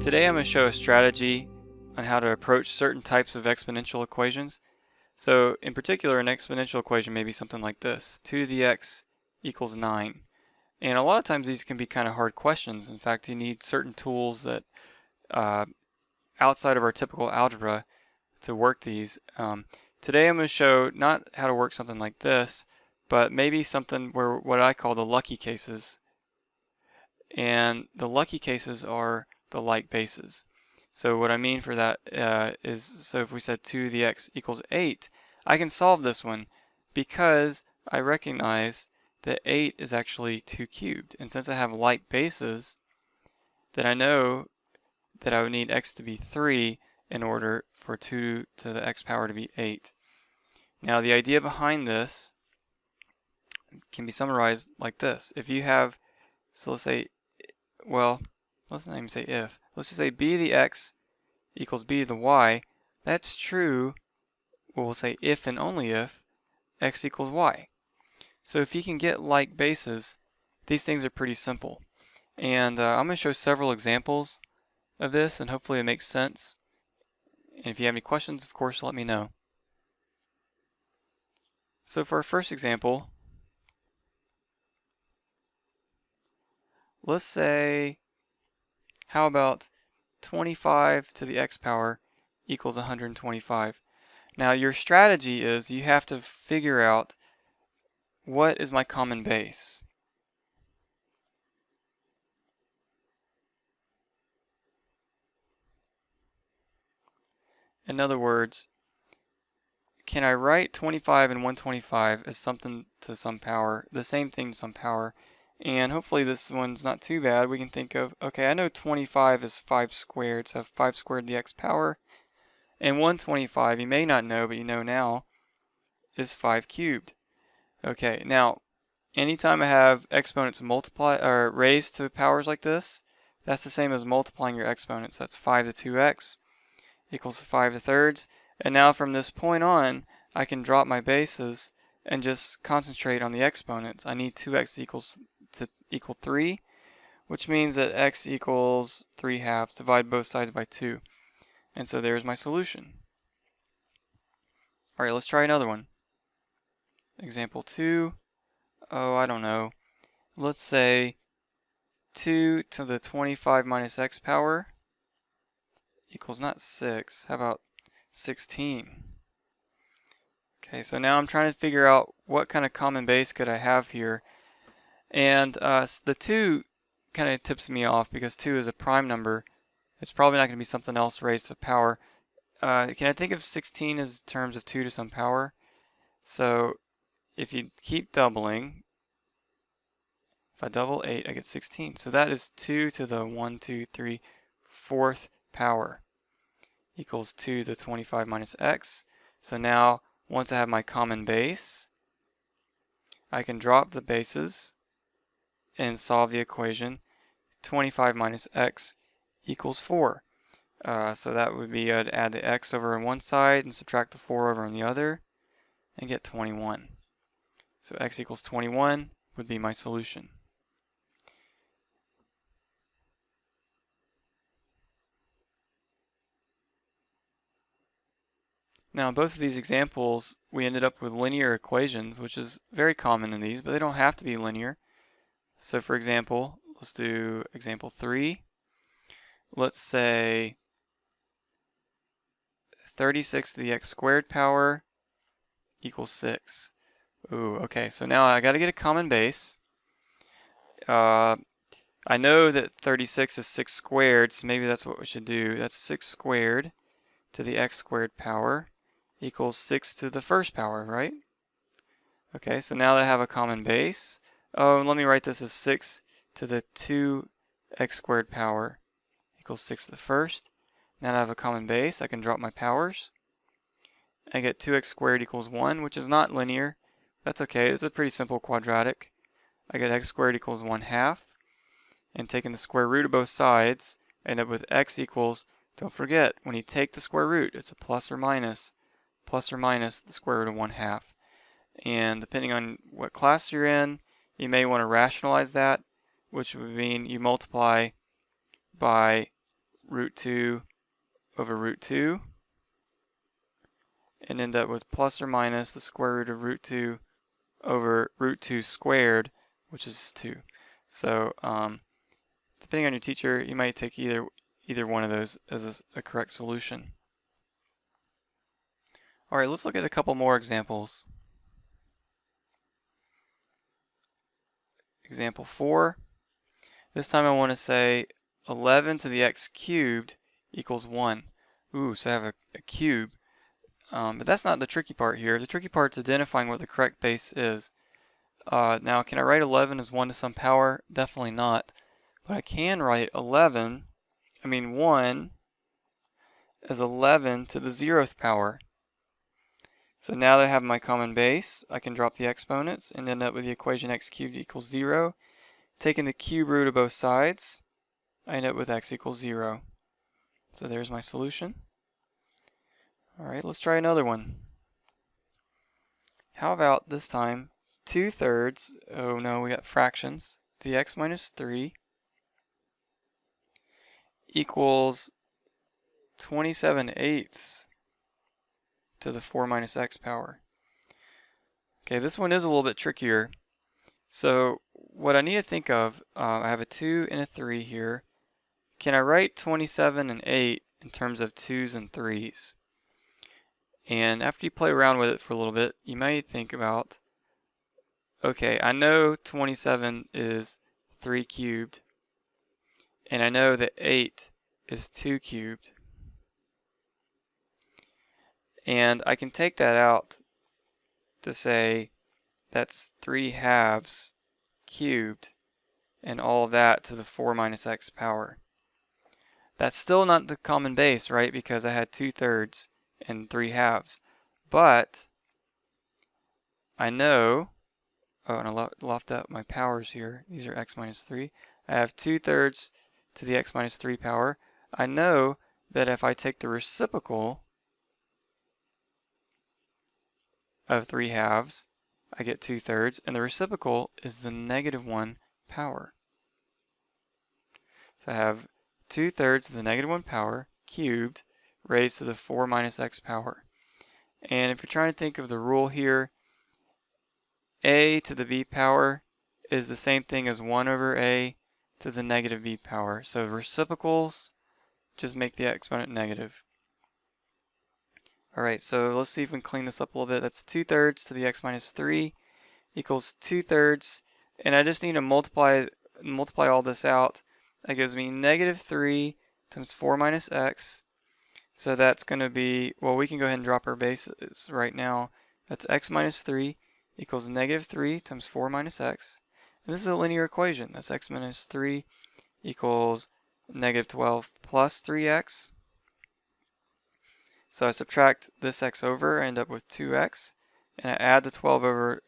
Today I'm going to show a strategy on how to approach certain types of exponential equations. So in particular, an exponential equation may be something like this: 2 to the x equals 9. And a lot of times these can be kind of hard questions. In fact, you need certain tools that outside of our typical algebra to work these. Today I'm going to show not how to work something like this, but maybe something where what I call the lucky cases. And the lucky cases are the like bases. So what I mean for that is, so if we said 2 to the x equals 8, I can solve this one because I recognize that 8 is actually 2 cubed. And since I have like bases, then I know that I would need x to be 3 in order for 2 to the x power to be 8. Now the idea behind this can be summarized like this. If you have, so let's say, well, let's not even say if. Let's just say b to the x equals b to the y. That's true, well, we'll say if and only if x equals y. So if you can get like bases, these things are pretty simple. And I'm going to show several examples of this, and hopefully it makes sense. And if you have any questions, of course, let me know. So for our first example, let's say, how about 25 to the x power equals 125. Now your strategy is you have to figure out what is my common base. In other words, can I write 25 and 125 as something to some power, the same thing to some power? And hopefully this one's not too bad. We can think of, okay, I know 25 is 5 squared, so I have 5 squared to the x power. And 125, you may not know, but you know now, is 5 cubed. Okay, now, anytime I have exponents multiply or raised to powers like this, that's the same as multiplying your exponents. That's 5 to 2x equals 5 to thirds. And now from this point on, I can drop my bases and just concentrate on the exponents. I need 2x equal 3, which means that x equals 3 halves. Divide both sides by 2. And so there's my solution. Alright, let's try another one. Example 2. Oh, I don't know. Let's say 2 to the 25 minus x power equals not 6. How about 16? Okay, so now I'm trying to figure out what kind of common base could I have here. And the 2 kind of tips me off because 2 is a prime number. It's probably not going to be something else raised to power. Can I think of 16 as terms of 2 to some power? So if you keep doubling, if I double 8, I get 16. So that is 2 to the 1, 2, 3, 4th power equals 2 to the 25 minus x. So now, once I have my common base, I can drop the bases and solve the equation. 25 minus x equals 4. So that would be, I'd add the x over on one side and subtract the 4 over on the other and get 21. So x equals 21 would be my solution. Now in both of these examples, we ended up with linear equations, which is very common in these, but they don't have to be linear. So for example, let's do example 3. Let's say 36 to the x squared power equals 6. Ooh, okay, so now I got to get a common base. I know that 36 is 6 squared, so maybe that's what we should do. That's 6 squared to the x squared power equals 6 to the first power, right? Okay, so now that I have a common base, oh, let me write this as 6 to the 2x squared power equals 6 to the first. Now that I have a common base, I can drop my powers. I get 2x squared equals 1, which is not linear. That's okay, it's a pretty simple quadratic. I get x squared equals 1 half. And taking the square root of both sides, I end up with x equals, don't forget, when you take the square root, it's a plus or minus the square root of 1 half. And depending on what class you're in, you may want to rationalize that, which would mean you multiply by root 2 over root 2 and end up with plus or minus the square root of root 2 over root 2 squared, which is 2. So depending on your teacher, you might take either one of those as a correct solution. Alright, let's look at a couple more examples. Example 4. This time I want to say 11 to the x cubed equals 1. Ooh, so I have a cube. But that's not the tricky part here. The tricky part is identifying what the correct base is. Now, can I write 11 as 1 to some power? Definitely not. But I can write 1 as 11 to the 0th power. So now that I have my common base, I can drop the exponents and end up with the equation x cubed equals 0. Taking the cube root of both sides, I end up with x equals 0. So there's my solution. Alright, let's try another one. How about this time 2/3, oh no, we got fractions, the x minus 3 equals 27/8 to the 4 minus x power. Okay, this one is a little bit trickier. So what I need to think of, I have a 2 and a 3 here. Can I write 27 and 8 in terms of 2's and 3's? And after you play around with it for a little bit, you might think about, okay, I know 27 is 3 cubed, and I know that 8 is 2 cubed. And I can take that out to say that's 3 halves cubed, and all of that to the 4 minus x power. That's still not the common base, right? Because I had 2/3 and 3 halves. But I know, oh, and I left out my powers here. These are x minus 3. I have 2/3 to the x minus 3 power. I know that if I take the reciprocal of 3 halves, I get 2/3, and the reciprocal is the -1 power. So I have 2/3 to the -1 power cubed raised to the 4 minus x power. And if you're trying to think of the rule here, a to the b power is the same thing as 1 over a to the -b power. So reciprocals just make the exponent negative. Alright, so let's see if we can clean this up a little bit. That's 2/3 to the x minus 3 equals 2/3, and I just need to multiply all this out. That gives me -3 times 4 minus x. So that's going to be, well, we can go ahead and drop our bases right now. That's x minus 3 equals -3 times 4 minus x. And this is a linear equation. That's x minus 3 equals -12 plus 3x. So I subtract this x over, I end up with 2x. And I add the 12 over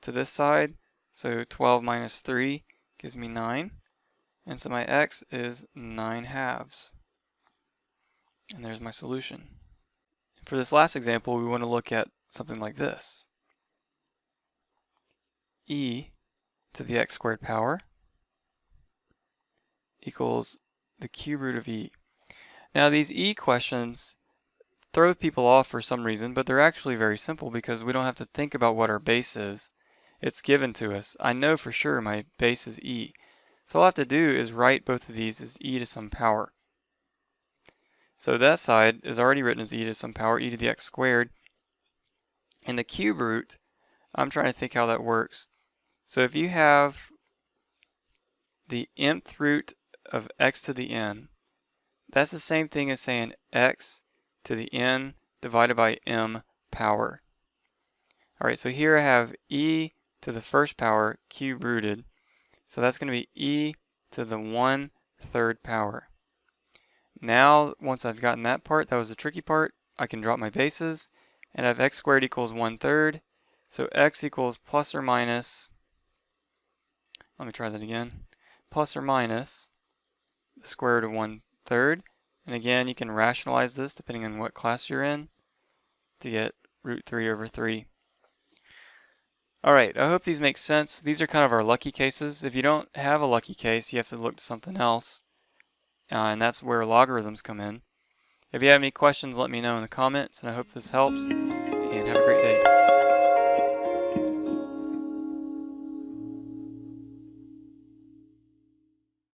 to this side. So 12 minus 3 gives me 9. And so my x is 9 halves. And there's my solution. For this last example, we want to look at something like this. E to the x squared power equals the cube root of e. Now these e questions throw people off for some reason, but they're actually very simple because we don't have to think about what our base is. It's given to us. I know for sure my base is e. So all I have to do is write both of these as e to some power. So that side is already written as e to some power, e to the x squared. And the cube root, I'm trying to think how that works. So if you have the nth root of x to the n, that's the same thing as saying x to the n divided by m power. Alright, so here I have e to the first power cube rooted. So that's going to be e to the 1/3 power. Now, once I've gotten that part, that was the tricky part, I can drop my bases, and I have x squared equals 1/3. So x equals plus or minus, let me try that again, plus or minus the square root of 1/3. And again, you can rationalize this depending on what class you're in to get root 3 over 3. Alright, I hope these make sense. These are kind of our lucky cases. If you don't have a lucky case, you have to look to something else. and that's where logarithms come in. If you have any questions, let me know in the comments, and I hope this helps, and have a great day.